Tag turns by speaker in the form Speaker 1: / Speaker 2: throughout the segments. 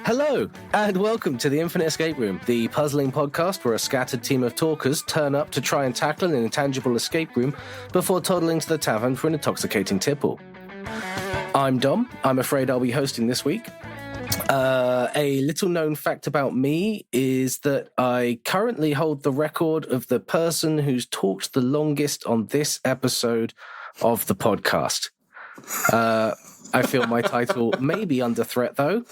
Speaker 1: Hello, and welcome to the Infinite Escape Room, the puzzling podcast where a scattered team of talkers turn up to try and tackle an intangible escape room before toddling to the tavern for an intoxicating tipple. I'm Dom. I'm afraid I'll be hosting this week. A little known fact about me is that I currently hold the record of the person who's talked the longest on this episode of the podcast. I feel my title may be under threat, though.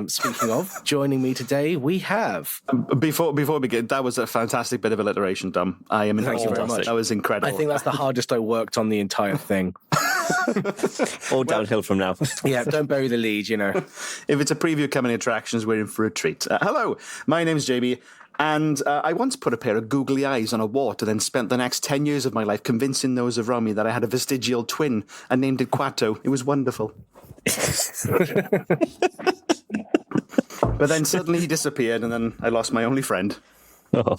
Speaker 1: Speaking of, joining me today, we have...
Speaker 2: Before we begin, that was a fantastic bit of alliteration, Dom. I am
Speaker 1: Thank you very much.
Speaker 2: That was incredible.
Speaker 1: I think that's the hardest I worked on the entire thing.
Speaker 3: All downhill from now.
Speaker 1: Yeah, don't bury the lead, you know.
Speaker 2: If it's a preview of coming attractions, we're in for a treat. Hello, my name's JB. And I once put a pair of googly eyes on a wart and then spent the next 10 years of my life convincing those around me that I had a vestigial twin and named it Quato. It was wonderful. But then suddenly he disappeared and then I lost my only friend.
Speaker 1: Oh.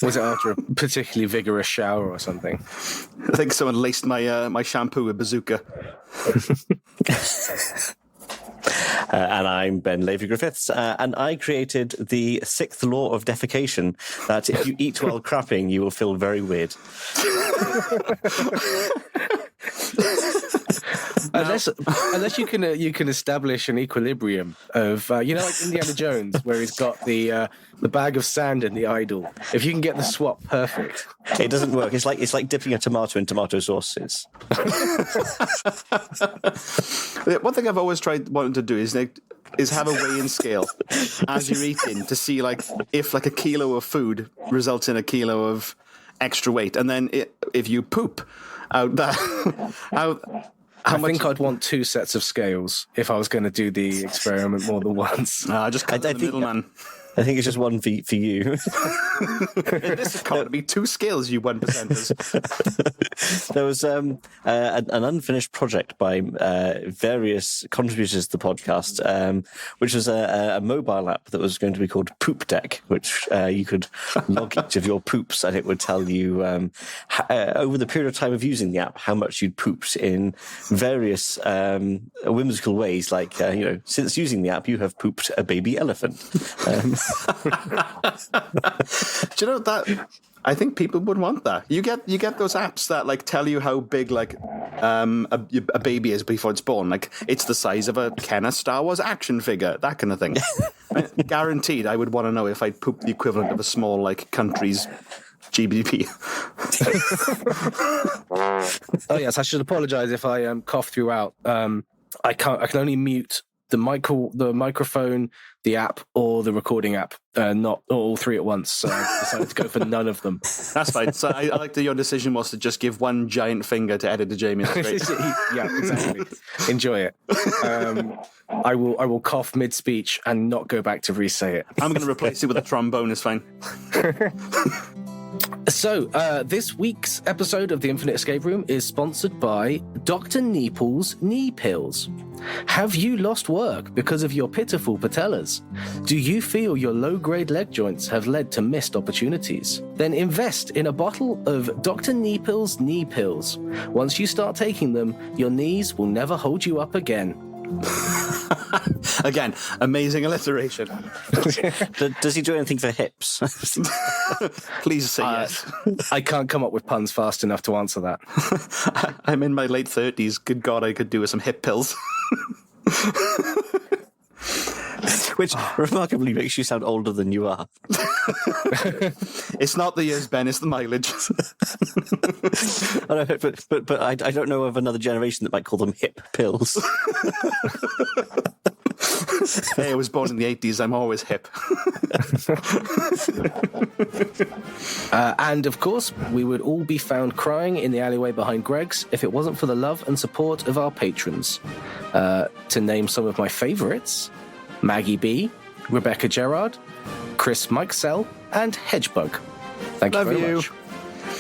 Speaker 1: Was it after a particularly vigorous shower or something?
Speaker 2: I think someone laced my shampoo with bazooka.
Speaker 3: And I'm Ben Lavey-Griffiths, and I created the sixth law of defecation, that if you eat while crapping, you will feel very weird.
Speaker 1: Unless you can establish an equilibrium of like Indiana Jones, where he's got the bag of sand and the idol. If you can get the swap perfect,
Speaker 3: it doesn't work. It's like dipping a tomato in tomato sauces.
Speaker 2: One thing I've always wanted to do is have a weigh-in scale as you're eating to see if a kilo of food results in a kilo of extra weight, and then if you poop out that
Speaker 1: I think I'd want two sets of scales if I was going to do the experiment more than once.
Speaker 2: No, I just cut the middleman.
Speaker 3: I think it's just one for you.
Speaker 2: In this economy, two scales, you 1%ers.
Speaker 3: There was an unfinished project by various contributors to the podcast, which was a mobile app that was going to be called Poop Deck, which you could log each of your poops, and it would tell you over the period of time of using the app how much you'd pooped in various whimsical ways, like since using the app you have pooped a baby elephant.
Speaker 2: Do you know that? I think people would want that. You get those apps that tell you how big a baby is before it's born. It's the size of a Kenner Star Wars action figure, that kind of thing. Guaranteed, I would want to know if I'd pooped the equivalent of a small country's GDP.
Speaker 1: Oh yes, I should apologise if I cough throughout. I can only mute the microphone, the app, or the recording app, not all three at once. So I decided to go for none of them.
Speaker 2: That's fine. So I like that your decision was to just give one giant finger to edit the Jamie.
Speaker 1: Yeah, exactly. Enjoy it. I will cough mid-speech and not go back to re-say it.
Speaker 2: I'm going to replace it with a trombone. It's fine.
Speaker 1: So, this week's episode of the Infinite Escape Room is sponsored by Dr. Neeple's Knee Pills. Have you lost work because of your pitiful patellas? Do you feel your low-grade leg joints have led to missed opportunities? Then invest in a bottle of Dr. Neeple's Knee Pills. Once you start taking them, your knees will never hold you up again.
Speaker 2: Again, amazing alliteration.
Speaker 3: Does he do anything for hips?
Speaker 2: Please say yes.
Speaker 1: I can't come up with puns fast enough to answer that.
Speaker 2: I'm in my late 30s. Good God, I could do with some hip pills.
Speaker 3: Which remarkably makes you sound older than you are.
Speaker 2: It's not the years, Ben, it's the mileage.
Speaker 3: But I don't know of another generation that might call them hip pills.
Speaker 2: Hey, I was born in the 80s, I'm always hip.
Speaker 1: And of course, we would all be found crying in the alleyway behind Greg's if it wasn't for the love and support of our patrons. To name some of my favourites: Maggie B, Rebecca Gerard, Chris Mikesell, and Hedgebug. Thank you very much.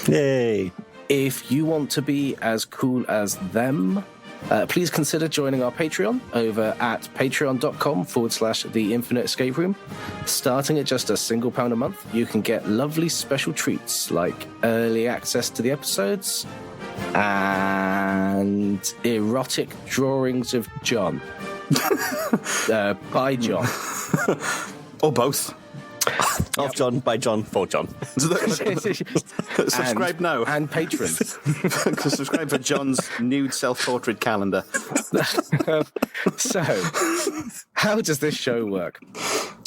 Speaker 3: Yay.
Speaker 1: If you want to be as cool as them, please consider joining our Patreon over at patreon.com/The Infinite Escape Room. Starting at just £1 a month, you can get lovely special treats like early access to the episodes and and erotic drawings of John. By John.
Speaker 2: Or both.
Speaker 3: Of John, by John, for John.
Speaker 2: Subscribe now.
Speaker 1: And patrons.
Speaker 2: Subscribe for John's nude self-portrait calendar.
Speaker 1: So, how does this show work?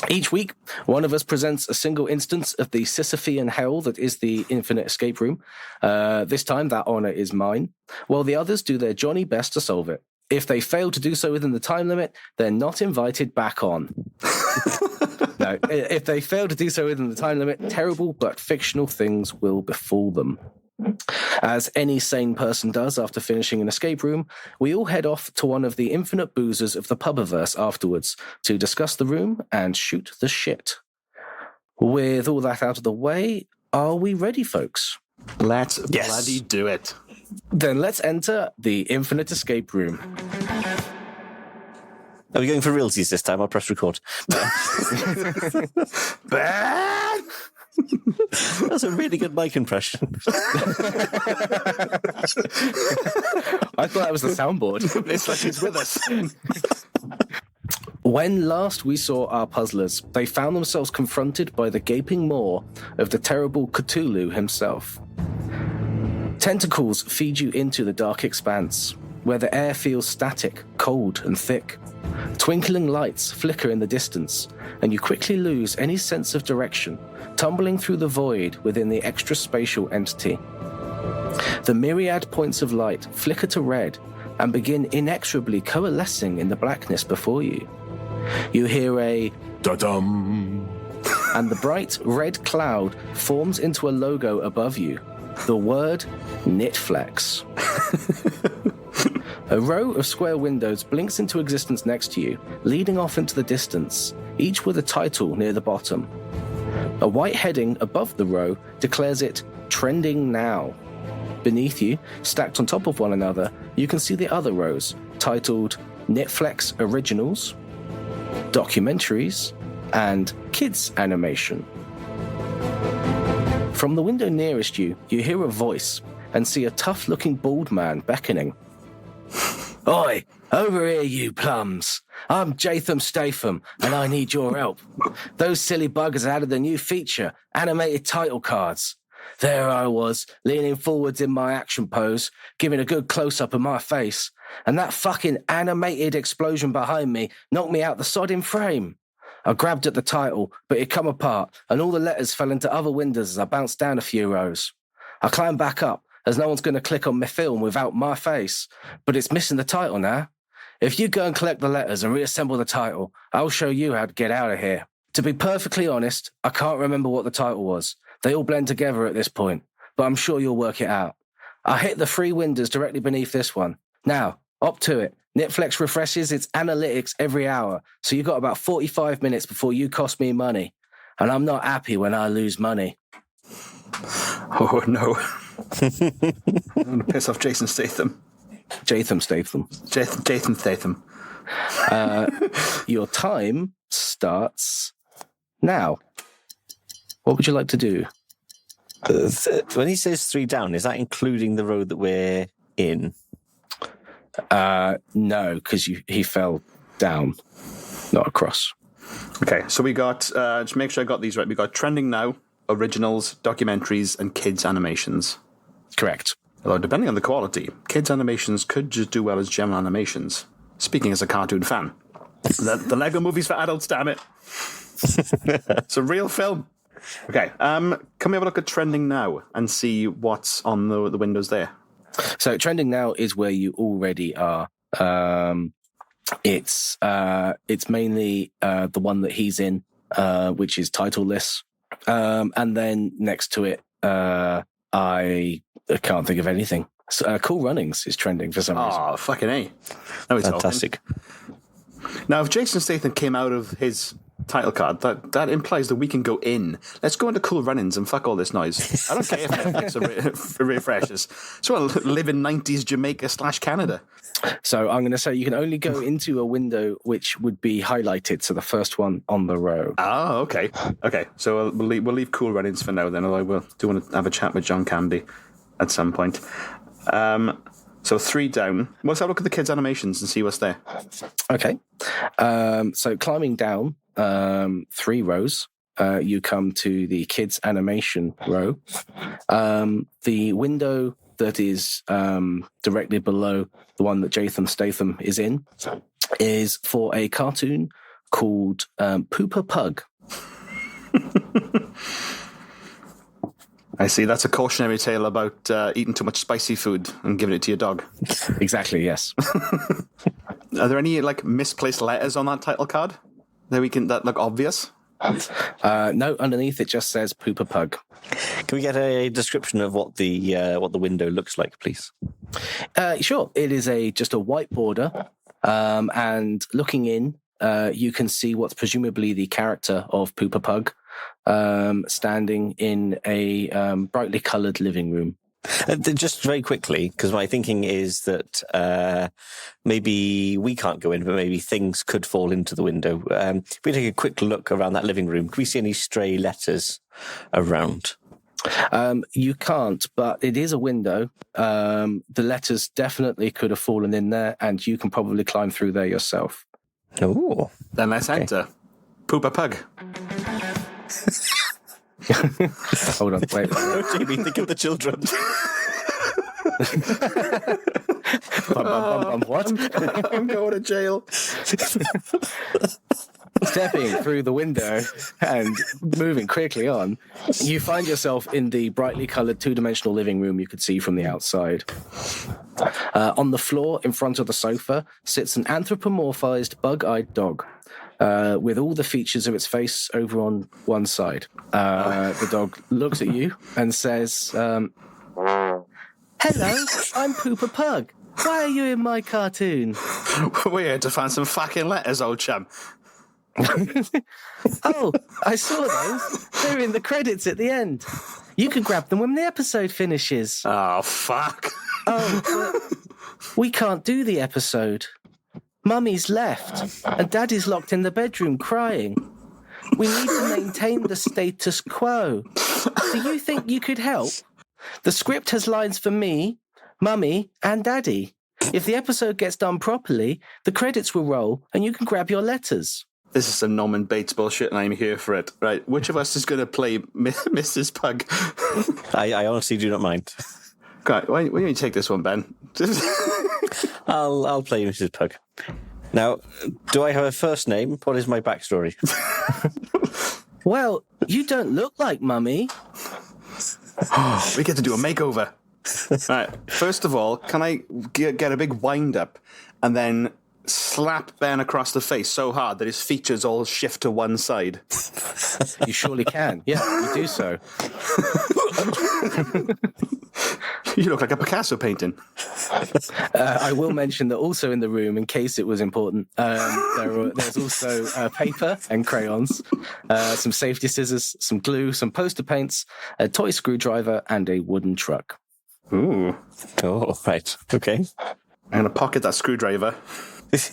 Speaker 1: Each week, one of us presents a single instance of the Sisyphean hell that is the Infinite Escape Room. This time, that honor is mine, while the others do their Johnny best to solve it. If they fail to do so within the time limit, they're not invited back on. No, if they fail to do so within the time limit, terrible but fictional things will befall them. As any sane person does after finishing an escape room, we all head off to one of the infinite boozers of the pubiverse afterwards to discuss the room and shoot the shit. With all that out of the way, are we ready, folks?
Speaker 2: Let's bloody do it.
Speaker 1: Then let's enter the Infinite Escape Room.
Speaker 3: Are we going for realties this time? I'll press record.
Speaker 2: Bad!
Speaker 3: That's a really good mic impression.
Speaker 1: I thought that was the soundboard.
Speaker 2: It's like he's with us.
Speaker 1: When last we saw our puzzlers, they found themselves confronted by the gaping maw of the terrible Cthulhu himself. Tentacles feed you into the dark expanse, where the air feels static, cold, and thick. Twinkling lights flicker in the distance, and you quickly lose any sense of direction, tumbling through the void within the extra-spatial entity. The myriad points of light flicker to red and begin inexorably coalescing in the blackness before you. You hear a da-dum, and the bright red cloud forms into a logo above you, the word Nitflex. A row of square windows blinks into existence next to you, leading off into the distance, each with a title near the bottom. A white heading above the row declares it Trending Now. Beneath you, stacked on top of one another, you can see the other rows, titled Nitflex Originals, Documentaries, and Kids Animation. From the window nearest you, you hear a voice and see a tough-looking bald man beckoning. Oi, over here, you plums. I'm Jatham Statham, and I need your help. Those silly buggers added a new feature, animated title cards. There I was, leaning forwards in my action pose, giving a good close-up of my face, and that fucking animated explosion behind me knocked me out the sodding frame. I grabbed at the title, but it come apart, and all the letters fell into other windows as I bounced down a few rows. I climbed back up, as no one's going to click on my film without my face, but it's missing the title now. If you go and collect the letters and reassemble the title, I'll show you how to get out of here. To be perfectly honest, I can't remember what the title was. They all blend together at this point, but I'm sure you'll work it out. I hit the 3 windows directly beneath this one. Now, up to it. Nitflex refreshes its analytics every hour, so you've got about 45 minutes before you cost me money. And I'm not happy when I lose money.
Speaker 2: Oh, no. I'm going to piss off Jason Statham.
Speaker 1: Jatham Statham.
Speaker 2: Jason Statham.
Speaker 1: Your time starts now. What would you like to do?
Speaker 3: When he says 3 down, is that including the road that we're in?
Speaker 1: No, because he fell down, not across.
Speaker 2: Okay, so we got, just make sure I got these right. We got Trending Now, Originals, Documentaries, and Kids Animations.
Speaker 1: Correct.
Speaker 2: Although, depending on the quality, Kids Animations could just do well as general animations. Speaking as a cartoon fan. The Lego movies for adults, damn it. It's a real film. Okay, can we have a look at Trending Now and see what's on the windows there?
Speaker 1: So Trending Now is where you already are. It's mainly the one that he's in, which is titleless. And then next to it, I can't think of anything. So, Cool Runnings is trending for some reason.
Speaker 2: Oh, fucking A. No, it's
Speaker 3: fantastic.
Speaker 2: Now, if Jason Statham came out of his title card, that implies that we can go in. Let's go into Cool Runnings and fuck all this noise. I don't care if Netflix refreshes. So I'll live in 90s Jamaica/Canada.
Speaker 1: So I'm going to say you can only go into a window which would be highlighted, so the first one on the row.
Speaker 2: Oh, okay. Okay, so we'll leave Cool Runnings for now then, although I do want to have a chat with John Candy at some point. So 3 down. Let's have a look at the kids' animations and see what's there.
Speaker 1: Okay. So climbing down 3 rows, you come to the kids' animation row. The window that is directly below the one that Jatham Statham is in is for a cartoon called Pooper Pug.
Speaker 2: I see. That's a cautionary tale about eating too much spicy food and giving it to your dog.
Speaker 1: Exactly, yes.
Speaker 2: Are there any like misplaced letters on that title card that look obvious?
Speaker 1: No, underneath it just says Pooper Pug.
Speaker 3: Can we get a description of what the window looks like, please?
Speaker 1: Sure. It is just a white border, and looking in, you can see what's presumably the character of Pooper Pug, standing in a brightly coloured living room.
Speaker 3: Just very quickly, because my thinking is that maybe we can't go in, but maybe things could fall into the window. If we take a quick look around that living room, can we see any stray letters around?
Speaker 1: You can't, but it is a window. The letters definitely could have fallen in there, and you can probably climb through there yourself.
Speaker 3: Oh,
Speaker 2: then let's enter. Pooper Pug.
Speaker 1: Hold on, wait.
Speaker 3: Jamie, think of the children.
Speaker 1: What?
Speaker 2: I'm going to jail.
Speaker 1: Stepping through the window and moving quickly on, you find yourself in the brightly coloured 2-dimensional living room you could see from the outside. On the floor in front of the sofa sits an anthropomorphized bug-eyed dog. With all the features of its face over on one side. The dog looks at you and says, Hello, I'm Pooper Pug. Why are you in my cartoon?
Speaker 2: We're here to find some fucking letters, old chum.
Speaker 1: Oh, I saw those. They're in the credits at the end. You can grab them when the episode finishes.
Speaker 2: Oh, fuck.
Speaker 1: Oh, but we can't do the episode. Mummy's left, and Daddy's locked in the bedroom crying. We need to maintain the status quo. Do you think you could help? The script has lines for me, Mummy, and Daddy. If the episode gets done properly, the credits will roll, and you can grab your letters.
Speaker 2: This is some Norman Bates bullshit, and I'm here for it. Right, which of us is going to play Mrs. Pug?
Speaker 3: I honestly do not mind.
Speaker 2: God, why don't you take this one, Ben?
Speaker 3: I'll play Mrs. Pug. Now, do I have a first name? What is my backstory?
Speaker 1: Well, you don't look like Mummy.
Speaker 2: We get to do a makeover. Right, first of all, can I get a big wind-up and then slap Ben across the face so hard that his features all shift to one side?
Speaker 1: You surely can. Yeah, you do so.
Speaker 2: You look like a Picasso painting.
Speaker 1: I will mention that also in the room, in case it was important, there's also paper and crayons, some safety scissors, some glue, some poster paints, a toy screwdriver, and a wooden truck.
Speaker 2: Ooh.
Speaker 3: Oh, right. Okay.
Speaker 2: I'm going to pocket that screwdriver.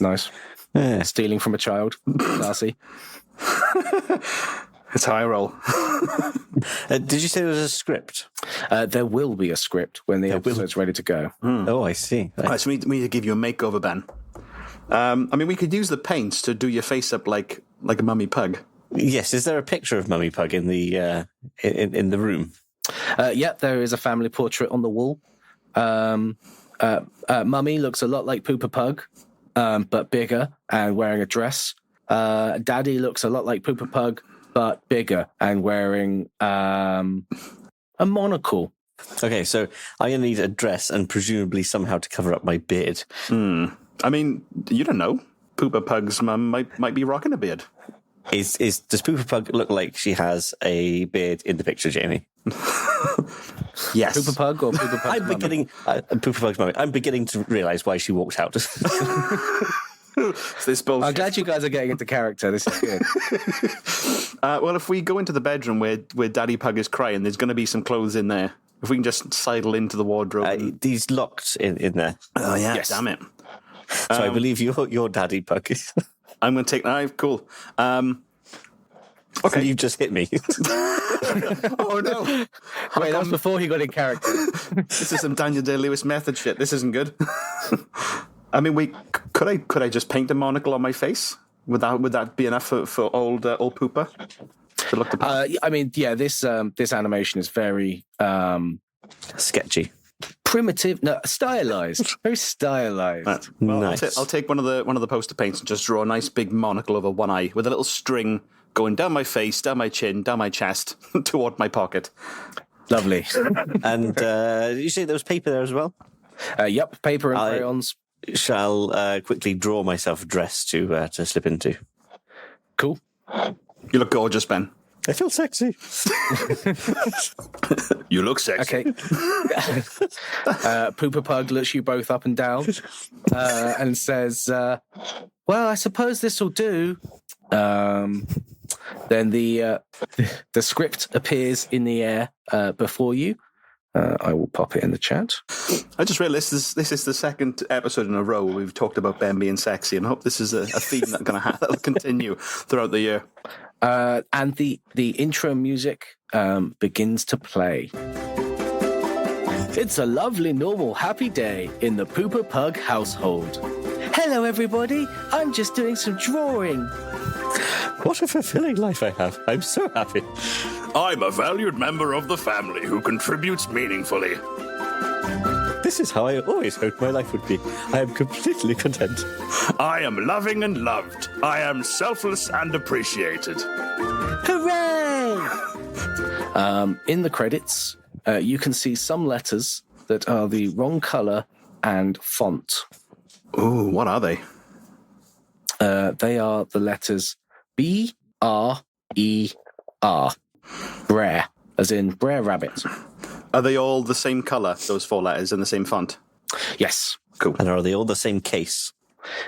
Speaker 1: Nice.
Speaker 3: Yeah.
Speaker 1: Stealing from a child. Classy.
Speaker 2: It's how I roll.
Speaker 3: Did you say there was a script?
Speaker 1: There will be a script when the episode's ready to go.
Speaker 3: Oh, I see.
Speaker 2: Right, so we need to give you a makeover, Ben. I mean, we could use the paints to do your face up like a mummy pug.
Speaker 3: Yes. Is there a picture of Mummy Pug in the in the room?
Speaker 1: Yep, there is a family portrait on the wall. Mummy looks a lot like Pooper Pug, but bigger and wearing a dress. Daddy looks a lot like Pooper Pug, but bigger and wearing a monocle.
Speaker 3: Okay, so I'm going to need a dress and presumably somehow to cover up my beard.
Speaker 2: I mean, you don't know. Pooper Pug's mum might be rocking a beard.
Speaker 3: Does Pooper Pug look like she has a beard in the picture, Jamie?
Speaker 2: Yes.
Speaker 1: Pooper Pug or Pooper Pug's
Speaker 3: Pooper Pug's mummy. I'm beginning to realise why she walked out.
Speaker 2: This bullshit.
Speaker 1: I'm glad you guys are getting into character. This is good.
Speaker 2: Well, if we go into the bedroom where Daddy Pug is crying, there's going to be some clothes in there. If we can just sidle into the wardrobe.
Speaker 3: He's locked in there.
Speaker 2: Oh, yeah.
Speaker 1: Yes.
Speaker 2: Damn it.
Speaker 3: So I believe your Daddy Pug.
Speaker 2: I'm going to take... All right, cool. Okay.
Speaker 3: You've just hit me.
Speaker 2: Oh no!
Speaker 1: Wait, that was before he got in character.
Speaker 2: This is some Daniel Day-Lewis method shit. This isn't good. I mean, could I just paint a monocle on my face? Would that be enough for old Pooper to look the part?
Speaker 1: I mean, yeah, this animation is very
Speaker 3: Sketchy.
Speaker 1: primitive, no, stylized, very stylized.
Speaker 2: Right. Well,
Speaker 3: Nice.
Speaker 2: I'll take one of the poster paints and just draw a nice big monocle over one eye with a little string going down my face, down my chin, down my chest, toward my pocket.
Speaker 1: Lovely.
Speaker 3: And did you say there was paper there as well?
Speaker 1: Yep, paper and crayons.
Speaker 3: Shall quickly draw myself a dress to slip into.
Speaker 1: Cool.
Speaker 2: You look gorgeous, Ben.
Speaker 3: I feel sexy.
Speaker 2: You look sexy.
Speaker 1: Okay. Pooper Pug looks you both up and down and says, well, I suppose this will do. Then the script appears in the air before you. I will pop it in the chat.
Speaker 2: I just realised this is the second episode in a row where we've talked about Ben being sexy, and I hope this is a theme that'll continue throughout the year.
Speaker 1: And the intro music begins to play. It's a lovely, normal, happy day in the Pooper Pug household. Hello, everybody. I'm just doing some drawing.
Speaker 3: What a fulfilling life I have. I'm so happy.
Speaker 4: I'm a valued member of the family who contributes meaningfully.
Speaker 3: This is how I always hoped my life would be. I am completely content.
Speaker 4: I am loving and loved. I am selfless and appreciated.
Speaker 1: Hooray! In the credits, you can see some letters that are the wrong color and font.
Speaker 2: Ooh, what are they?
Speaker 1: They are the letters B-R-E-R. Brer, as in Brer Rabbit.
Speaker 2: Are they all the same colour, those 4 letters, in the same font?
Speaker 1: Yes,
Speaker 2: Cool.
Speaker 3: And are they all the same case?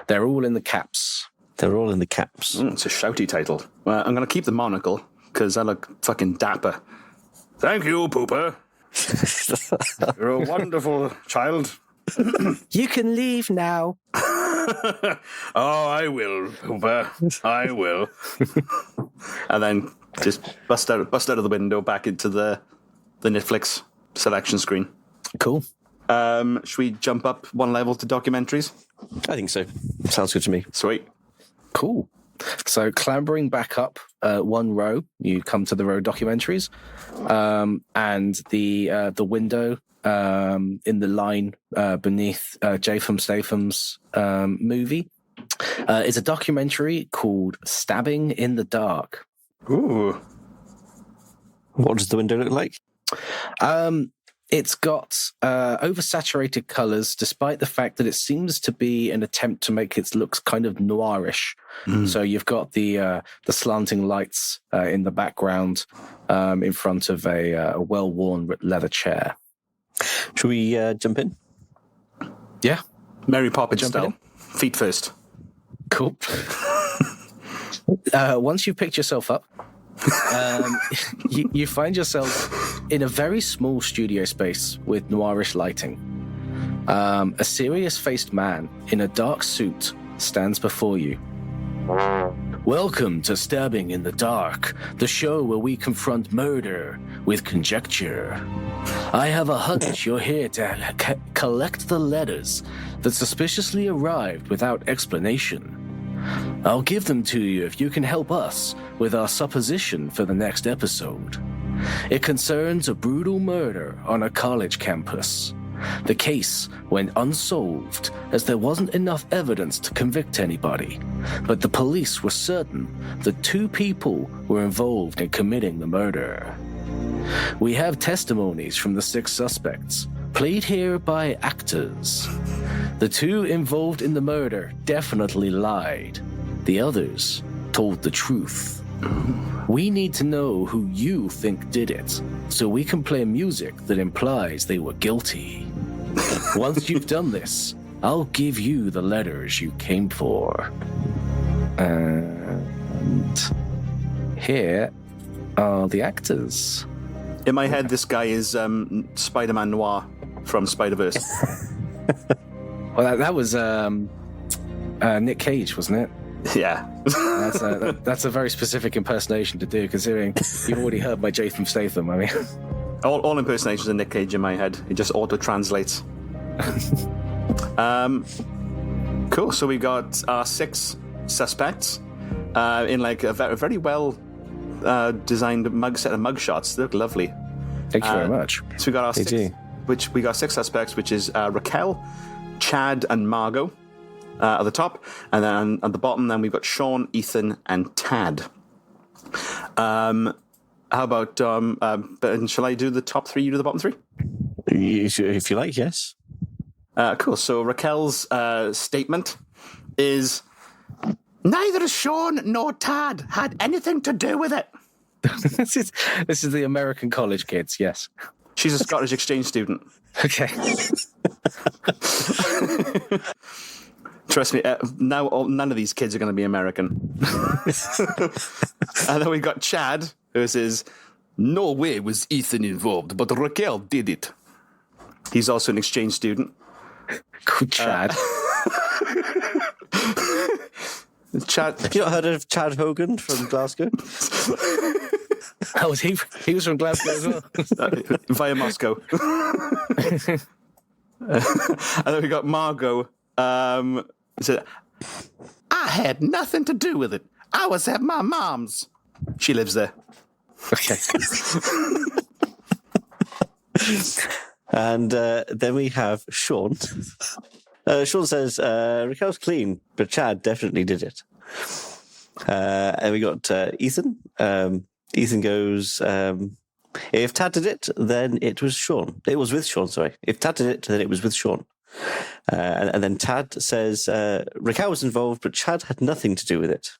Speaker 1: they're all in the caps.
Speaker 3: They're all in the caps.
Speaker 2: It's a shouty title. Well, I'm going to keep the monocle, because I look fucking dapper.
Speaker 4: Thank you, Pooper. You're a wonderful child.
Speaker 1: You can leave now.
Speaker 4: Oh, I will, Pooper. I will.
Speaker 2: And then just bust out of the window back into the Nitflex selection screen.
Speaker 1: Cool.
Speaker 2: Should we jump up one level to documentaries?
Speaker 3: I think so. Sounds good to me.
Speaker 2: Sweet.
Speaker 1: Cool. So clambering back up one row, you come to the row documentaries, and the window in the line beneath Japham Statham's movie is a documentary called "Stabbing in the Dark."
Speaker 2: Ooh.
Speaker 3: What does the window look like?
Speaker 1: It's got oversaturated colours, despite the fact that it seems to be an attempt to make it look kind of noirish. So you've got the slanting lights in the background in front of a well-worn leather chair.
Speaker 3: Should we jump in?
Speaker 1: Yeah,
Speaker 2: Mary Poppins
Speaker 1: Jumping
Speaker 2: style. Feet first.
Speaker 1: cool. Once you've picked yourself up, you find yourself in a very small studio space with noirish lighting. A serious-faced man in a dark suit stands before you. Welcome to Stabbing in the Dark, the show where we confront murder with conjecture. I have a hunch you're here to collect the letters that suspiciously arrived without explanation. I'll give them to you if you can help us with our supposition for the next episode. It concerns a brutal murder on a college campus. The case went unsolved as there wasn't enough evidence to convict anybody, but the police were certain that 2 people were involved in committing the murder. We have testimonies from the 6 suspects, played here by actors. The 2 involved in the murder definitely lied. The others told the truth. We need to know who you think did it, so we can play music that implies they were guilty. Once you've done this, I'll give you the letters you came for. And here are the actors.
Speaker 2: In my head, this guy is Spider-Man Noir from Spider-Verse.
Speaker 1: Well, that was Nick Cage, wasn't it?
Speaker 2: Yeah.
Speaker 1: That's a very specific impersonation to do, considering you've already heard my Jason Statham. I mean,
Speaker 2: all impersonations are Nick Cage in my head. It just auto-translates. Cool. So we've got our 6 suspects in like a very well designed set of mug shots. They look lovely.
Speaker 1: Thank you very much.
Speaker 2: So we got our 6 suspects, which is Raquel, Chad, and Margot at the top, and then at the bottom, then we've got Sean, Ethan, and Tad. How about Ben, shall I do the top 3? You do the bottom 3?
Speaker 3: If you like, yes.
Speaker 2: Cool. So Raquel's statement is, neither Sean nor Tad had anything to do with it.
Speaker 1: This is the American college kids, yes.
Speaker 2: She's a Scottish exchange student.
Speaker 1: Okay.
Speaker 2: Trust me, now none of these kids are going to be American. And then we got Chad, who says, no way was Ethan involved, but Raquel did it. He's also an exchange student.
Speaker 1: Good Chad.
Speaker 2: Chad.
Speaker 3: Have you not heard of Chad Hogan from Glasgow?
Speaker 1: Oh, he was from Glasgow as well.
Speaker 2: Via Moscow. And then we got Margot. Said, I had nothing to do with it. I was at my mom's. She lives there.
Speaker 1: Okay.
Speaker 3: And then we have Sean. Sean says, Raquel's clean, but Chad definitely did it. And we got Ethan. Ethan goes, if Tad did it, then it was Sean. It was with Sean, sorry. If Tad did it, then it was with Sean. And then Tad says, Raquel was involved, but Chad had nothing to do with it.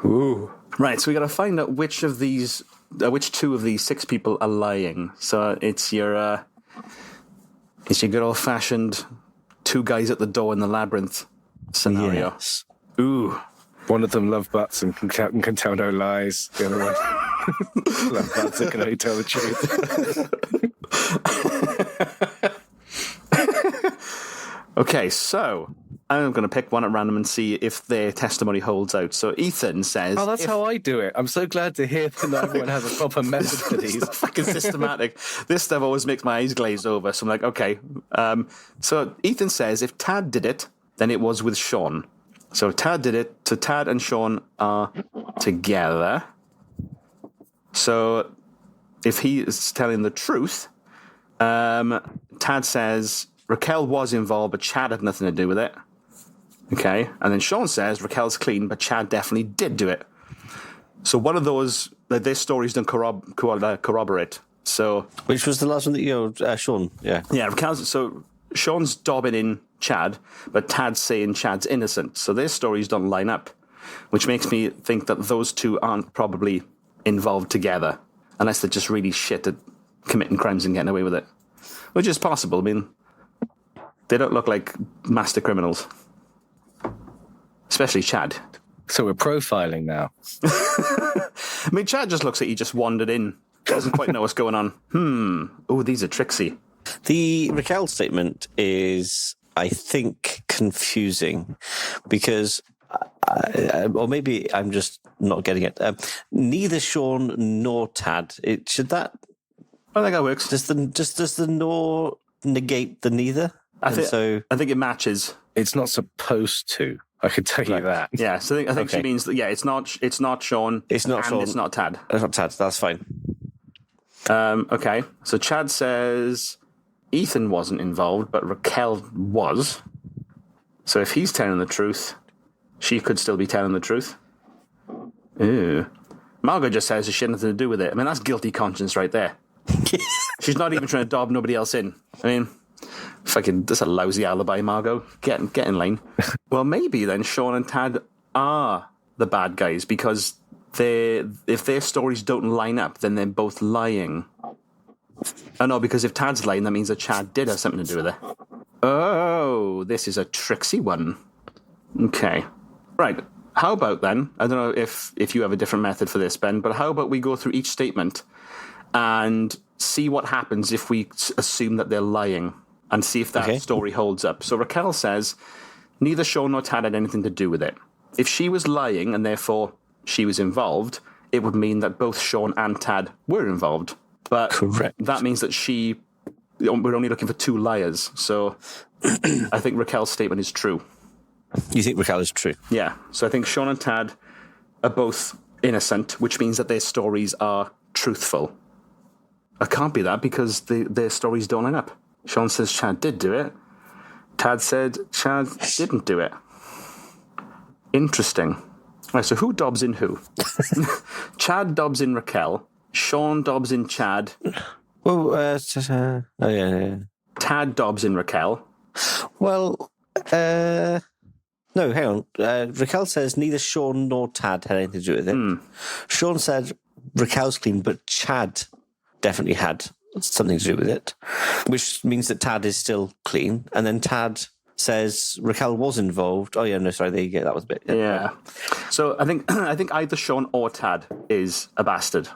Speaker 2: Ooh. Right, so we got to find out which 2 of these 6 people are lying. So it's your good old-fashioned 2 guys at the door in the labyrinth scenario.
Speaker 3: Yes.
Speaker 2: Ooh.
Speaker 1: One of them love butts and can tell no lies. The other one love butts and can only tell the truth.
Speaker 2: Okay, so I'm going to pick one at random and see if their testimony holds out. So Ethan says...
Speaker 1: Oh, that's how I do it. I'm so glad to hear that everyone has a proper method for these.
Speaker 2: It's fucking systematic. This stuff always makes my eyes glaze over. So I'm like, okay. So Ethan says if Tad did it, then it was with Sean. So Tad did it. So Tad and Sean are together. So if he is telling the truth, Tad says Raquel was involved, but Chad had nothing to do with it. Okay. And then Sean says Raquel's clean, but Chad definitely did do it. So one of those, their stories don't corroborate. So
Speaker 3: Which was the last one that Sean? Yeah.
Speaker 2: Yeah, so Sean's dobbing in Chad, but Tad's saying Chad's innocent. So their stories don't line up, which makes me think that those 2 aren't probably involved together, unless they're just really shit at committing crimes and getting away with it, which is possible. I mean, they don't look like master criminals, especially Chad.
Speaker 1: So we're profiling now.
Speaker 2: I mean, Chad just looks like he just wandered in, doesn't quite know what's going on. Oh, these are tricksy.
Speaker 3: The Raquel statement is, I think, confusing because, or maybe I'm just not getting it. Neither Sean nor Tad. Should that?
Speaker 2: I think that works.
Speaker 3: Does the nor negate the neither?
Speaker 2: I think it matches.
Speaker 1: It's not supposed to. I can tell you that.
Speaker 2: Yeah, so I think she means that. Yeah, it's not Sean.
Speaker 3: It's not Sean.
Speaker 2: It's not Tad.
Speaker 3: It's not Tad. That's fine.
Speaker 2: Okay, so Chad says Ethan wasn't involved, but Raquel was. So if he's telling the truth, she could still be telling the truth. Ew. Margot just says she had nothing to do with it. I mean, that's guilty conscience right there. She's not even trying to dob nobody else in. I mean, fucking, that's a lousy alibi, Margot. Get in line. Well, maybe then Sean and Tad are the bad guys because if their stories don't line up, then they're both lying. Oh, no, because if Tad's lying, that means that Chad did have something to do with it. Oh, this is a tricksy one. Okay. Right. How about then, I don't know if you have a different method for this, Ben, but how about we go through each statement and see what happens if we assume that they're lying and see if that story holds up. So Raquel says, neither Sean nor Tad had anything to do with it. If she was lying and therefore she was involved, it would mean that both Sean and Tad were involved. But
Speaker 3: Correct.
Speaker 2: that means that we're only looking for 2 liars. So I think Raquel's statement is true.
Speaker 3: You think Raquel is true?
Speaker 2: Yeah. So I think Sean and Tad are both innocent, which means that their stories are truthful. It can't be that because their stories don't line up. Sean says Chad did do it. Tad said Chad didn't do it. Interesting. Right, so who dobs in who? Chad dobs in Raquel. Sean dobs in Chad.
Speaker 3: Well, yeah.
Speaker 2: Tad dobs in Raquel.
Speaker 3: Well, no, hang on. Raquel says neither Sean nor Tad had anything to do with it. Sean said Raquel's clean, but Chad definitely had something to do with it, which means that Tad is still clean. And then Tad says Raquel was involved. Oh, yeah, no, sorry, there you go. That was a bit.
Speaker 2: Yeah. So I think either Sean or Tad is a bastard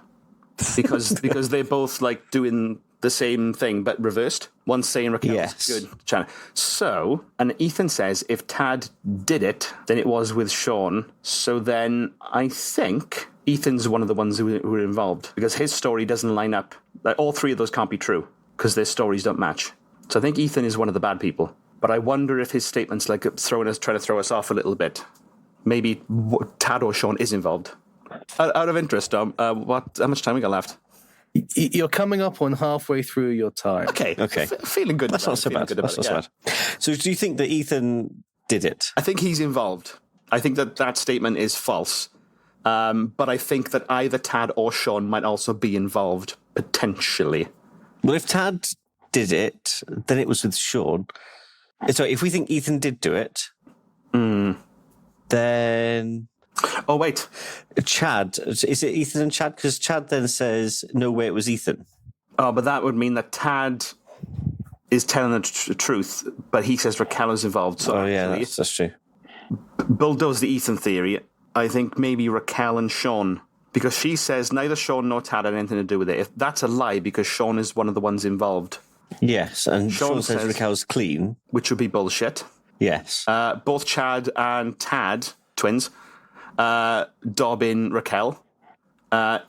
Speaker 2: because they're both like doing the same thing but reversed. One's saying Raquel's good, Chad. So, and Ethan says if Tad did it, then it was with Sean. So then I think Ethan's one of the ones who were involved because his story doesn't line up. Like, all 3 of those can't be true because their stories don't match. So I think Ethan is one of the bad people. But I wonder if his statements like trying to throw us off a little bit. Maybe Tad or Sean is involved. Out of interest, Dom, how much time we got left?
Speaker 1: You're coming up on halfway through your time.
Speaker 2: Okay. Feeling good.
Speaker 3: That's not so bad. That's not so bad. So do you think that Ethan did it?
Speaker 2: I think he's involved. I think that statement is false. But I think that either Tad or Sean might also be involved, potentially.
Speaker 3: Well, if Tad did it, then it was with Sean. So if we think Ethan did do it, then...
Speaker 2: Oh, wait.
Speaker 3: Chad. Is it Ethan and Chad? Because Chad then says, no way, it was Ethan.
Speaker 2: Oh, but that would mean that Tad is telling the truth, but he says Raquel is involved. So
Speaker 3: that's true.
Speaker 2: Bulldoze the Ethan theory. I think maybe Raquel and Sean, because she says neither Sean nor Tad had anything to do with it. If that's a lie, because Sean is one of the ones involved.
Speaker 3: Yes, and Sean says Raquel's clean.
Speaker 2: Which would be bullshit.
Speaker 3: Yes.
Speaker 2: Both Chad and Tad, twins, dob in Raquel.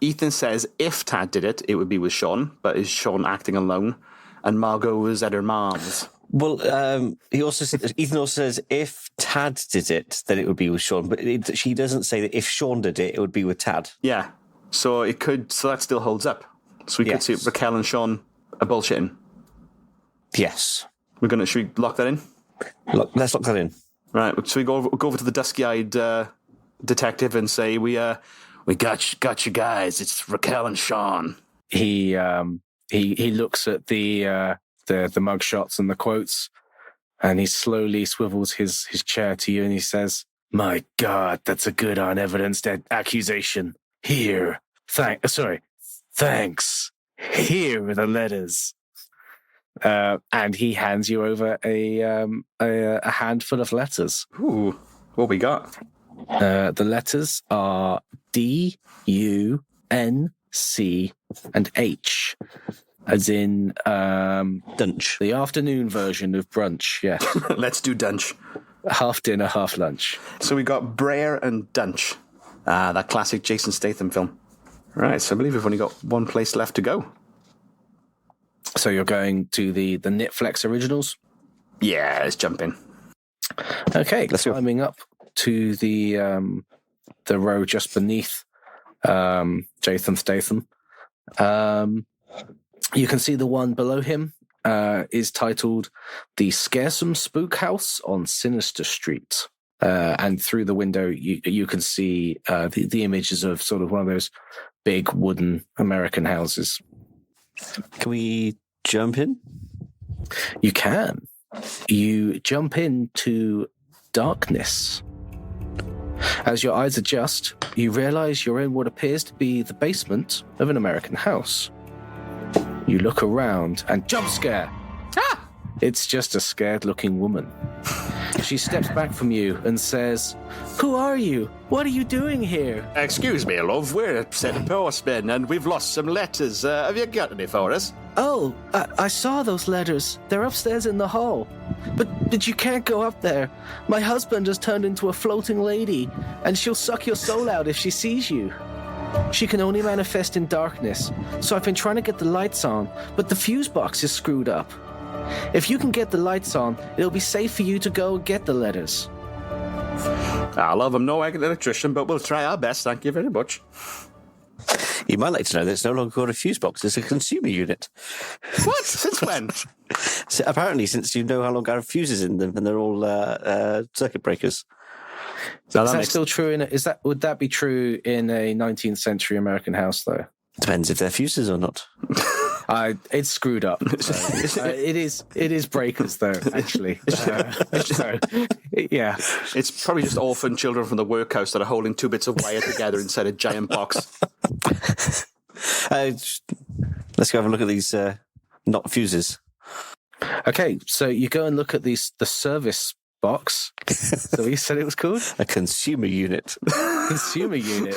Speaker 2: Ethan says if Tad did it, it would be with Sean, but is Sean acting alone? And Margot was at her mom's.
Speaker 3: Well, Ethan also says if Tad did it, then it would be with Sean. But she doesn't say that if Sean did it, it would be with Tad.
Speaker 2: Yeah. So that still holds up. So we could see Raquel and Sean are bullshitting.
Speaker 3: Yes.
Speaker 2: Should we lock that in?
Speaker 3: Let's lock that in.
Speaker 2: Right. So we go over to the dusky-eyed detective and say, we got you guys. It's Raquel and Sean.
Speaker 1: He looks at the mug shots and the quotes, and he slowly swivels his chair to you and he says, "My God, that's a good unevidenced accusation. Here, thanks. Here are the letters." And he hands you over a handful of letters.
Speaker 2: Ooh, what we got?
Speaker 1: The letters are D, U, N, C, and H, as in
Speaker 3: Dunch.
Speaker 1: The afternoon version of brunch. Yes.
Speaker 2: Let's do Dunch.
Speaker 1: Half dinner, half lunch.
Speaker 2: So we got Brer and Dunch. That classic Jason Statham film. Right, so I believe we've only got one place left to go.
Speaker 1: So you're going to the Nitflex originals?
Speaker 2: Yeah, let's jump in.
Speaker 1: Okay, climbing up to the row just beneath Jason Statham. You can see the one below him is titled The Scaresome Spook House on Sinister Street. And through the window, you can see the images of sort of one of those big wooden American houses.
Speaker 3: Can we jump in?
Speaker 1: You can. You jump into darkness. As your eyes adjust, you realize you're in what appears to be the basement of an American house. You look around and jump scare! Ah! It's just a scared-looking woman. She steps back from you and says, "Who are you? What are you doing here?"
Speaker 2: Excuse me, love. We're a set of postmen and we've lost some letters. Have you got any for us?
Speaker 1: "Oh, I saw those letters. They're upstairs in the hall." But you can't go up there. My husband has turned into a floating lady, and she'll suck your soul out if she sees you. She can only manifest in darkness, so I've been trying to get the lights on, but the fuse box is screwed up. If you can get the lights on, it'll be safe for you to go get the letters.
Speaker 2: I love I'm no electrician, but we'll try our best. Thank you very much.
Speaker 3: You might like to know that it's no longer called a fuse box, it's a consumer unit.
Speaker 2: What? Since when?
Speaker 3: So apparently, since you no longer have fuses in them, and they're all circuit breakers.
Speaker 2: So
Speaker 1: Is that still true? Would that be true in a 19th century American house, though?
Speaker 3: Depends if they're fuses or not.
Speaker 1: It's screwed up. So, it is breakers, though, actually. Yeah.
Speaker 2: It's probably just orphan children from the workhouse that are holding two bits of wire together inside a giant box.
Speaker 3: Let's go have a look at these not fuses.
Speaker 1: Okay, so you go and look at the service box. So you said it was called?
Speaker 3: A consumer unit.
Speaker 1: Consumer unit.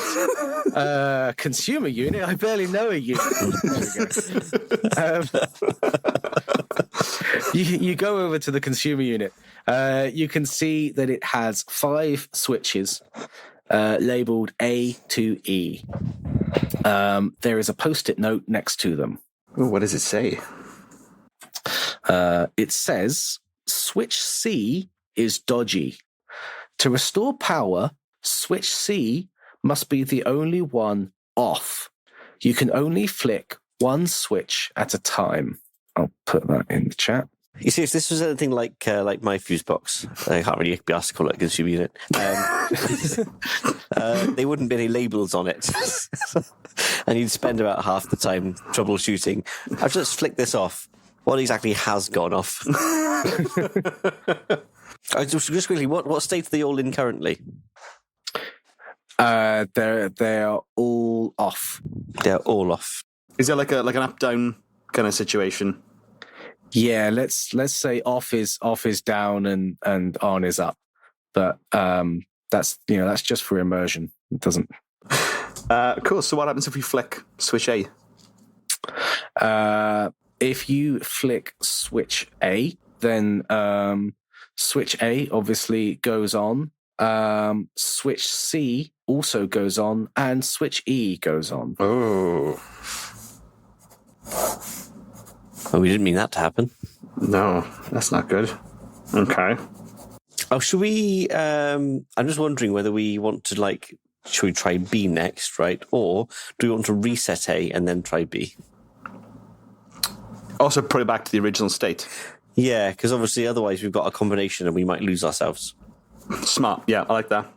Speaker 1: Consumer unit? I barely know a unit. There we go. You go over to the consumer unit. You can see that it has 5 switches labeled A to E. There is a post-it note next to them.
Speaker 2: Ooh, what does it say?
Speaker 1: It says, switch C is dodgy. To restore power, switch C must be the only one off. You can only flick one switch at a time. I'll put that in the chat.
Speaker 3: You see, if this was anything like my fuse box, I can't really be asked to call it a consumer unit. There wouldn't be any labels on it, and you'd spend about half the time troubleshooting. I'll just flick this off. What exactly has gone off? Just quickly, what state are they all in currently?
Speaker 1: They're all off.
Speaker 3: They're all off.
Speaker 2: Is there like an up-down kind of situation?
Speaker 1: Yeah, let's say off is down and on is up, but that's just for immersion. It doesn't.
Speaker 2: Cool. So what happens if we flick switch A?
Speaker 1: If you flick switch A, then switch A obviously goes on. Switch C also goes on, and switch E goes on.
Speaker 2: Oh.
Speaker 3: Oh, we didn't mean that to happen.
Speaker 2: No, that's not good. Okay.
Speaker 3: Oh, should we... I'm just wondering whether we want to, should we try B next, right? Or do we want to reset A and then try B?
Speaker 2: Also put it back to the original state.
Speaker 3: Yeah, because obviously otherwise we've got a combination and we might lose ourselves.
Speaker 2: Smart. Yeah, I like that.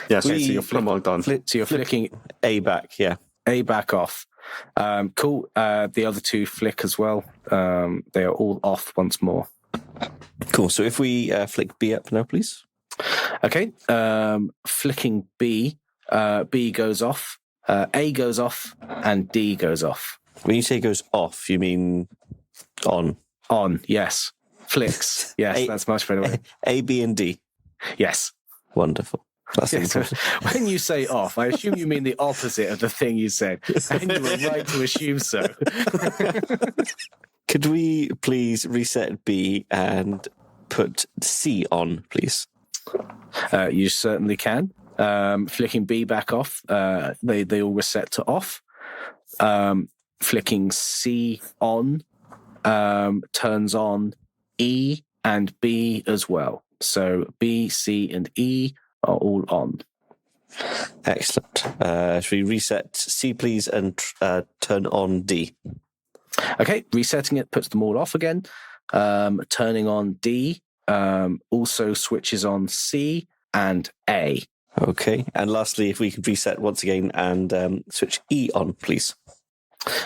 Speaker 2: Yeah, so you're
Speaker 1: flicking
Speaker 3: A back, yeah.
Speaker 1: A back off. Cool. The other two flick as well. They are all off once more.
Speaker 3: Cool. So if we flick B up now, please.
Speaker 1: Okay. Flicking B. B goes off. A goes off, and D goes off.
Speaker 3: When you say goes off, you mean on?
Speaker 1: On, yes. Flicks. Yes, that's much better way.
Speaker 3: A, B, and D.
Speaker 1: Yes.
Speaker 3: Wonderful. That's
Speaker 1: yes. When you say off, I assume you mean the opposite of the thing you said. And you were right to assume so.
Speaker 3: Could we please reset B and put C on, please?
Speaker 1: You certainly can. Flicking B back off, they all reset to off. Flicking C on turns on E and B as well. So B, C, and E are all on.
Speaker 3: Excellent. Should we reset C, please, and turn on D?
Speaker 1: Okay, resetting it puts them all off again. Turning on D also switches on C and A.
Speaker 3: Okay, and lastly, if we could reset once again and switch E on, please.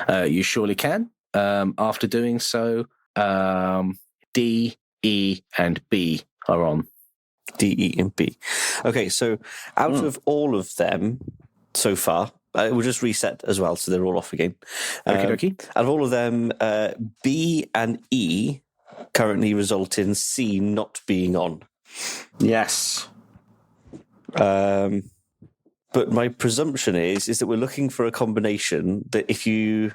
Speaker 1: You surely can. After doing so, D, E, and B are on.
Speaker 3: D, E, and B. Okay, so out of all of them so far, we'll just reset as well, so they're all off again.
Speaker 1: Okay.
Speaker 3: Out of all of them, B and E currently result in C not being on.
Speaker 2: Yes.
Speaker 3: But my presumption is that we're looking for a combination that if you...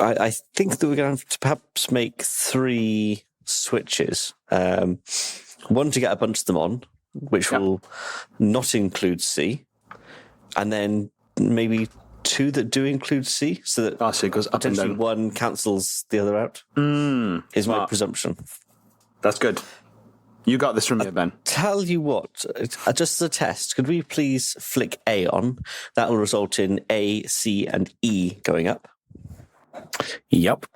Speaker 3: I think that we're going to have to perhaps make 3 switches. One to get a bunch of them on, which will not include C, and then maybe 2 that do include C, so that
Speaker 2: so it goes up and down.
Speaker 3: one cancels the other out. Is my presumption.
Speaker 2: That's good. You got this from me, Ben.
Speaker 3: Tell you what, just as a test, could we please flick A on? That will result in A, C, and E going up.
Speaker 1: Yep.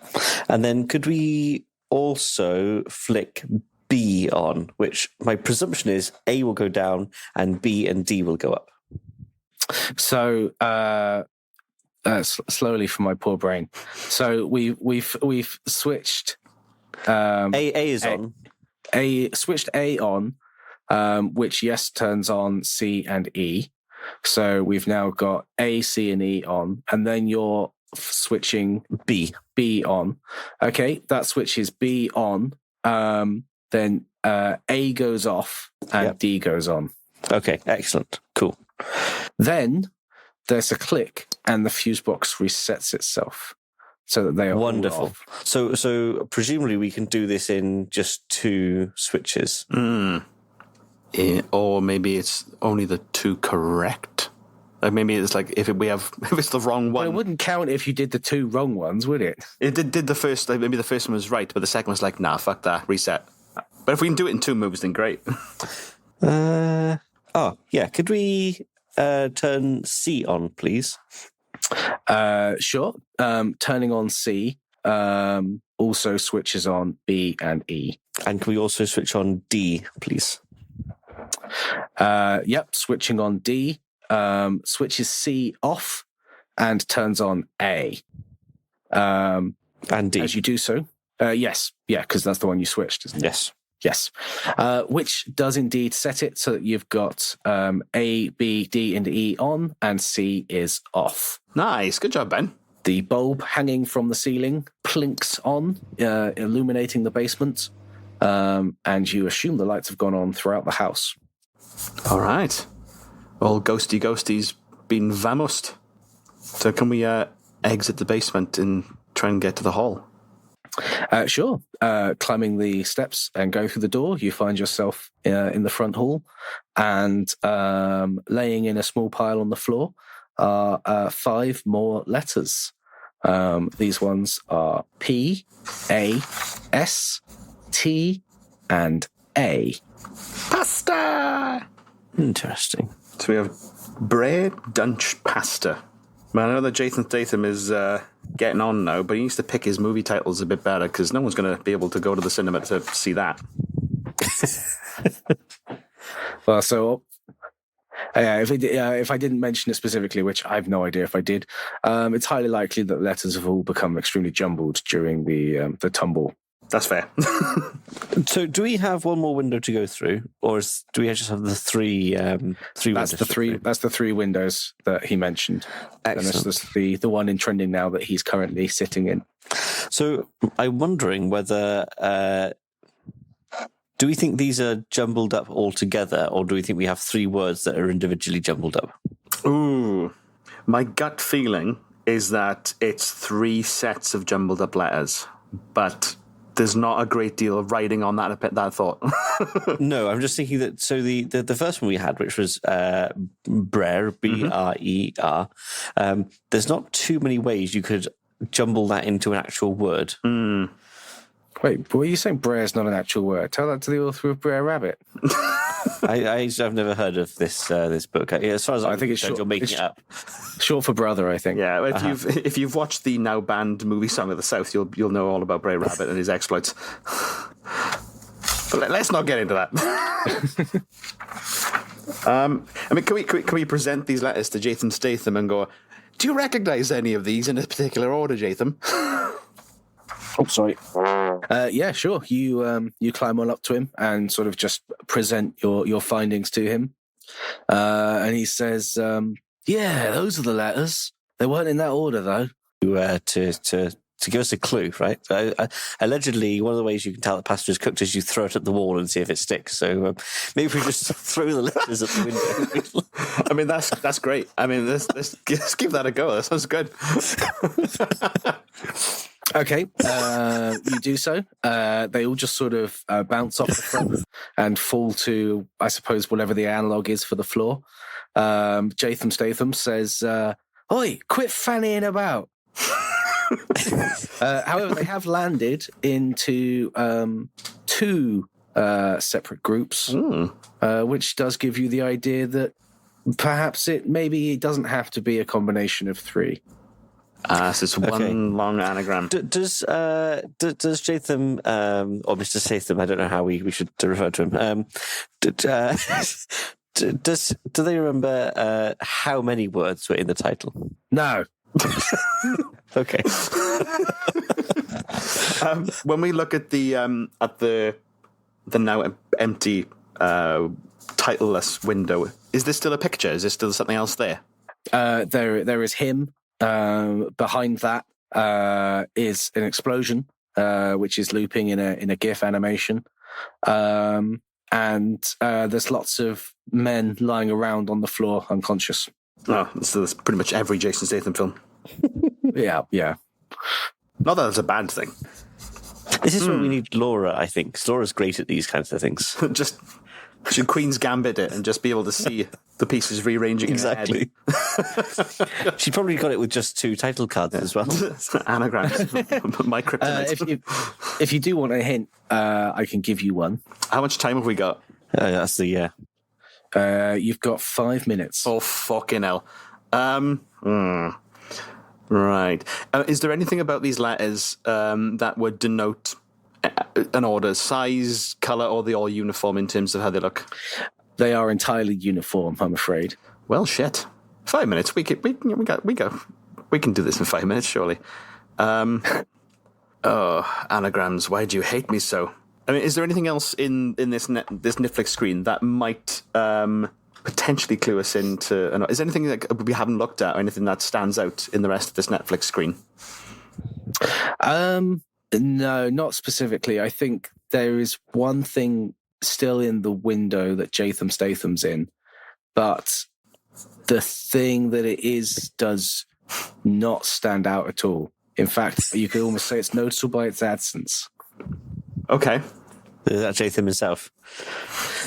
Speaker 3: And then could we also flick B on, which my presumption is A will go down and B and D will go up.
Speaker 1: So slowly for my poor brain. So we've switched.
Speaker 3: A is on.
Speaker 1: Switched A on, which turns on C and E. So we've now got A, C, and E on, and then you're switching B on. Okay, that switches B on. Then A goes off and D goes on.
Speaker 3: Okay, excellent, cool.
Speaker 1: Then there's a click, and the fuse box resets itself. So that they are
Speaker 3: wonderful.
Speaker 1: All off.
Speaker 3: So presumably we can do this in just 2 switches.
Speaker 2: Yeah, or maybe it's only the 2 correct. Like maybe it's like if it's the wrong one.
Speaker 1: Well, it wouldn't count if you did the 2 wrong ones, would it?
Speaker 2: It did the first. Like maybe the first one was right, but the second was like, nah, fuck that, reset. But if we can do it in 2 moves, then great.
Speaker 3: Could we turn C on, please?
Speaker 1: Sure. Turning on C also switches on B and E.
Speaker 3: And can we also switch on D, please?
Speaker 1: Yep. Switching on D switches C off and turns on A.
Speaker 3: And D.
Speaker 1: As you do so. Yes. Yeah, because that's the one you switched, isn't it?
Speaker 3: Yes.
Speaker 1: Yes. Which does indeed set it so that you've got A, B, D, and E on, and C is off.
Speaker 2: Nice. Good job, Ben.
Speaker 1: The bulb hanging from the ceiling plinks on, illuminating the basement, and you assume the lights have gone on throughout the house.
Speaker 2: All right. All ghosties been vamoosed. So can we exit the basement and try and get to the hall?
Speaker 1: Sure. Climbing the steps and go through the door, you find yourself in the front hall, and laying in a small pile on the floor are 5 more letters. These ones are P, A, S, T, and A.
Speaker 2: Pasta!
Speaker 3: Interesting.
Speaker 2: So we have bread, dunch, pasta. Man, I know that Jason Statham is getting on now, but he needs to pick his movie titles a bit better because no one's going to be able to go to the cinema to see that.
Speaker 1: Well, so if I didn't mention it specifically, which I have no idea if I did, it's highly likely that letters have all become extremely jumbled during the tumble.
Speaker 2: That's fair.
Speaker 3: So, do we have one more window to go through, or do we just have the 3
Speaker 1: That's
Speaker 3: windows?
Speaker 1: That's the 3 windows that he mentioned.
Speaker 3: Excellent.
Speaker 1: And this is the one in trending now that he's currently sitting in.
Speaker 3: So, I'm wondering whether do we think these are jumbled up all together, or do we think we have 3 words that are individually jumbled up?
Speaker 2: Ooh, my gut feeling is that it's 3 sets of jumbled up letters, but there's not a great deal of writing on that thought.
Speaker 3: No, I'm just thinking that. So the first one we had, which was Brer, B-R-E-R, there's not too many ways you could jumble that into an actual word.
Speaker 1: Wait, were you saying Brer is not an actual word? Tell that to the author of Brer Rabbit.
Speaker 3: I've never heard of this book. As far as I think it's short, you're making it up.
Speaker 1: Short for brother, I think.
Speaker 2: Yeah, if you've watched the now banned movie Song of the South, you'll know all about Brer Rabbit and his exploits. But let's not get into that. I mean, can we present these letters to Jason Statham and go, do you recognise any of these in a particular order, Jatham?
Speaker 1: Oh, sorry. Yeah, sure. You climb on up to him and sort of just present your findings to him. And he says, yeah, those are the letters. They weren't in that order, though.
Speaker 3: To give us a clue, right? Allegedly, one of the ways you can tell that pasta is cooked is you throw it at the wall and see if it sticks. So maybe we just throw the letters at the window.
Speaker 2: I mean, that's great. I mean, let's give that a go. That sounds good.
Speaker 1: Okay, you do so. They all just sort of bounce off the front and fall to, I suppose, whatever the analog is for the floor. Jatham Statham says, "Oi, quit fannying about." However, they have landed into two separate groups, which does give you the idea that perhaps it doesn't have to be a combination of three.
Speaker 2: So it's one long anagram.
Speaker 3: Does Jatham or Mr. Statham? I don't know how we should refer to him. Do they remember how many words were in the title?
Speaker 1: No.
Speaker 3: Okay.
Speaker 2: When we look at the now empty titleless window, is there still a picture? Is there still something else there?
Speaker 1: There is him. Behind that is an explosion, which is looping in a GIF animation, and there's lots of men lying around on the floor unconscious.
Speaker 2: Oh, so that's pretty much every Jason Statham film.
Speaker 1: Yeah.
Speaker 2: Not that that's a bad thing.
Speaker 3: This is where we need Laura, I think. Laura's great at these kinds of things.
Speaker 2: Just should Queen's Gambit it and just be able to see the pieces rearranging
Speaker 3: exactly.
Speaker 2: in her head.
Speaker 3: She probably got it with just 2 title cards as well.
Speaker 2: Anagrams. My kryptonite.
Speaker 1: If you do want a hint, I can give you one.
Speaker 2: How much time have we got?
Speaker 3: That's the
Speaker 1: You've got 5 minutes.
Speaker 2: Oh, fucking hell. Right. Is there anything about these letters that would denote an order, size, colour, or they're all uniform in terms of how they look?
Speaker 1: They are entirely uniform, I'm afraid.
Speaker 2: Well, shit. 5 minutes. We can do this in 5 minutes, surely. Anagrams. Why do you hate me so? I mean, is there anything else in this Nitflex screen that might potentially clue us into? Is there anything that we haven't looked at, or anything that stands out in the rest of this Netflix screen?
Speaker 1: No, not specifically. I think there is one thing still in the window that Jatham Statham's in, but the thing that it is does not stand out at all. In fact, you could almost say it's noticeable by its absence.
Speaker 2: Okay.
Speaker 3: Is that Jatham himself?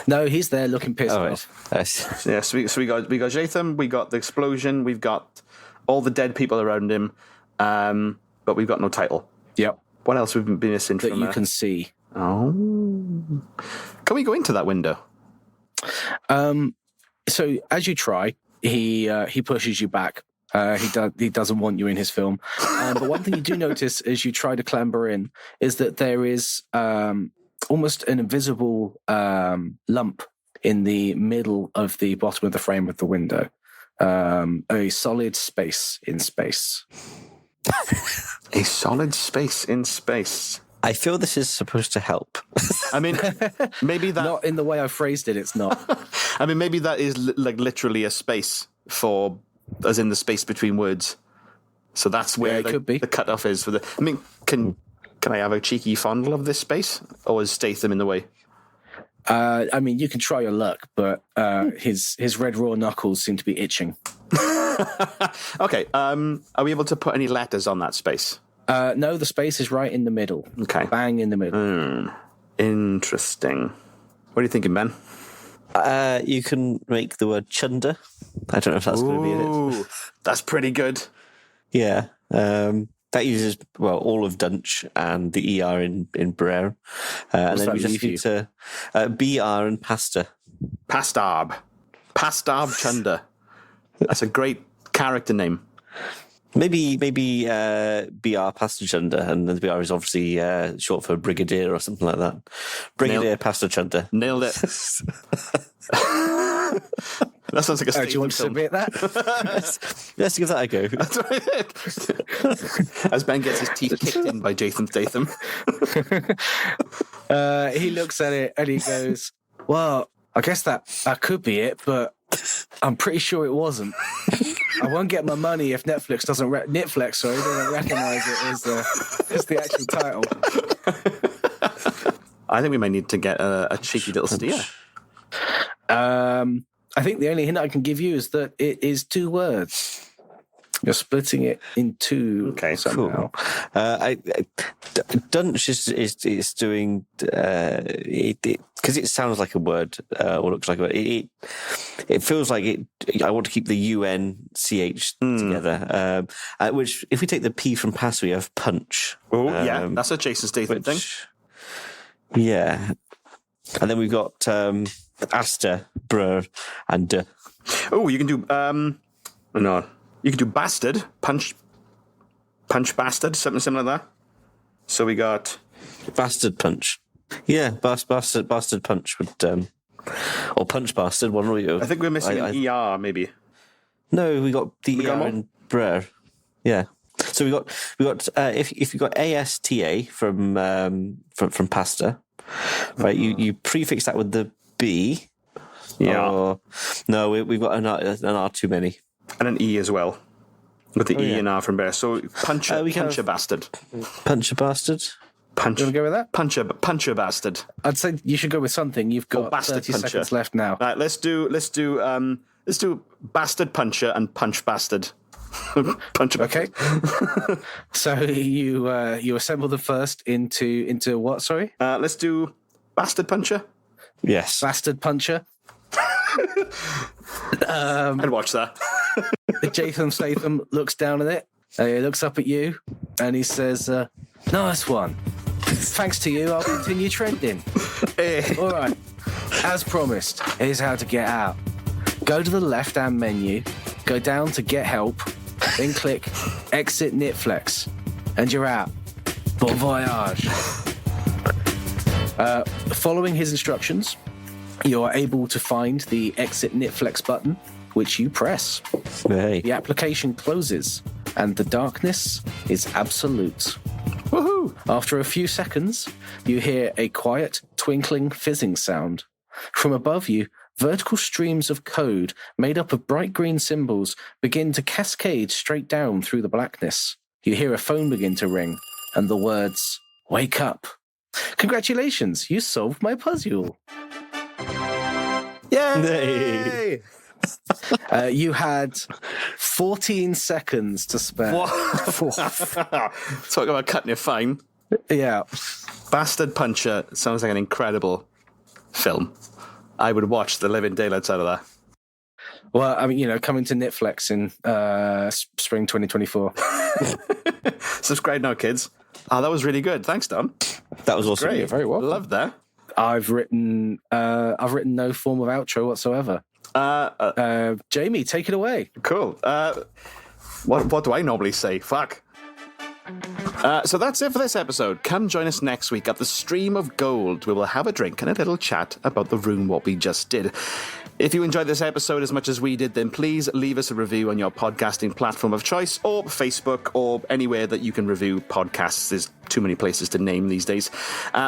Speaker 1: No, he's there looking pissed
Speaker 3: off.
Speaker 1: Nice.
Speaker 2: Yeah, so we got Jatham, we got the explosion, we've got all the dead people around him, but we've got no title.
Speaker 1: Yep.
Speaker 2: What else we've been missing
Speaker 1: that
Speaker 2: from
Speaker 1: you can see?
Speaker 2: Oh, can we go into that window?
Speaker 1: So as you try, he pushes you back. He doesn't want you in his film. But one thing you do notice as you try to clamber in is that there is almost an invisible lump in the middle of the bottom of the frame of the window. A solid space in space.
Speaker 2: A solid space in space.
Speaker 3: I feel this is supposed to help.
Speaker 2: I mean, maybe that...
Speaker 1: Not in the way I phrased it, it's not.
Speaker 2: I mean, maybe that is like literally a space for, as in the space between words. So that's where the cutoff is for the... I mean, can I have a cheeky fondle of this space? Or is Statham in the way?
Speaker 1: I mean, you can try your luck, but his red raw knuckles seem to be itching.
Speaker 2: Okay, are we able to put any letters on that space?
Speaker 1: No, the space is right in the middle.
Speaker 2: Okay.
Speaker 1: Bang in the middle.
Speaker 2: Interesting. What are you thinking, Ben?
Speaker 3: You can make the word chunder. I don't know if that's going to be in it.
Speaker 2: That's pretty good.
Speaker 3: Yeah. That uses, all of Dunch and the ER in Brere. And then we just need to BR and pasta.
Speaker 2: Pastab Chunder. That's a great character name.
Speaker 3: Maybe BR Pasta Chunder, and the BR is obviously short for Brigadier or something like that. Brigadier Pasta Chunder.
Speaker 2: Nailed it. That sounds like a statement.
Speaker 1: Do you want to submit that?
Speaker 3: Let's give that a go.
Speaker 2: As Ben gets his teeth kicked in by Jatham Statham.
Speaker 1: He looks at it and he goes, well, I guess that could be it, but I'm pretty sure it wasn't. I won't get my money if Nitflex doesn't recognize it as the actual title.
Speaker 2: I think we may need to get a cheeky little steer.
Speaker 1: I think the only hint I can give you is that it is 2 words. You're splitting it in two.
Speaker 2: Okay,
Speaker 1: somehow.
Speaker 3: Dunch is doing because it sounds like a word or looks like a word. It feels like it. I want to keep the UNCH together. Which, if we take the P from pass, we have punch.
Speaker 2: Oh, yeah, that's a Jason Statham thing.
Speaker 3: Yeah, and then we've got Aster, Brr, and.
Speaker 2: Oh, you can do no. You can do bastard, punch bastard, something similar to that. So we got
Speaker 3: Bastard punch. Yeah, bastard punch would or punch bastard. One or you.
Speaker 2: I think we're missing an ER maybe.
Speaker 3: No, we got the ER
Speaker 2: more?
Speaker 3: in Brer. Yeah. So we got if you got ASTA from pasta, right? You prefix that with the B.
Speaker 2: Yeah.
Speaker 3: Or, no, we've got an R too many.
Speaker 2: And an E as well. With the E and R from there. So puncher bastard.
Speaker 3: Puncher bastard.
Speaker 2: Punch.
Speaker 1: You want to go with that?
Speaker 2: Puncher bastard.
Speaker 1: I'd say you should go with something. You've got 30 seconds left now.
Speaker 2: Right, let's do bastard puncher and punch bastard. Puncher.
Speaker 1: Okay. So you assemble the first into what? Sorry.
Speaker 2: Let's do bastard puncher.
Speaker 3: Yes.
Speaker 1: Bastard puncher.
Speaker 2: I'd watch that.
Speaker 1: Jason Statham looks down at it. He looks up at you, and he says, "Nice one. Thanks to you, I'll continue trending." All right. As promised, here's how to get out. Go to the left-hand menu, go down to Get Help, then click Exit Nitflex, and you're out. Bon voyage. Following his instructions, you are able to find the Exit Nitflex button, which you press.
Speaker 3: Hey.
Speaker 1: The application closes, and the darkness is absolute.
Speaker 2: Woohoo!
Speaker 1: After a few seconds, you hear a quiet, twinkling, fizzing sound. From above you, vertical streams of code made up of bright green symbols begin to cascade straight down through the blackness. You hear a phone begin to ring, and the words, "Wake up." Congratulations, you solved my puzzle.
Speaker 2: Yay!
Speaker 1: You had 14 seconds to spare.
Speaker 2: Talk about cutting it fine.
Speaker 1: Yeah.
Speaker 2: Bastard Puncher sounds like an incredible film. I would watch the living daylights out of that.
Speaker 1: Well, I mean, coming to Nitflex in spring 2024.
Speaker 2: Subscribe now, kids. Oh, that was really good. Thanks, Don.
Speaker 3: That was awesome.
Speaker 2: Great.
Speaker 1: You're very welcome.
Speaker 2: Love that.
Speaker 1: I've written no form of outro whatsoever. Jamie, take it away.
Speaker 2: Cool. What do I normally say? Fuck. So that's it for this episode. Come join us next week at the Stream of Gold. We will have a drink and a little chat about the room what we just did. If you enjoyed this episode as much as we did, then please leave us a review on your podcasting platform of choice, or Facebook, or anywhere that you can review podcasts. There's too many places to name these days.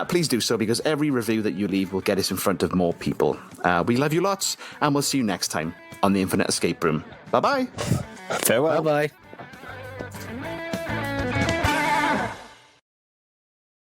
Speaker 2: Please do so, because every review that you leave will get us in front of more people. We love you lots, and we'll see you next time on the Infinite Escape Room. Bye-bye.
Speaker 3: Farewell.
Speaker 1: Bye-bye.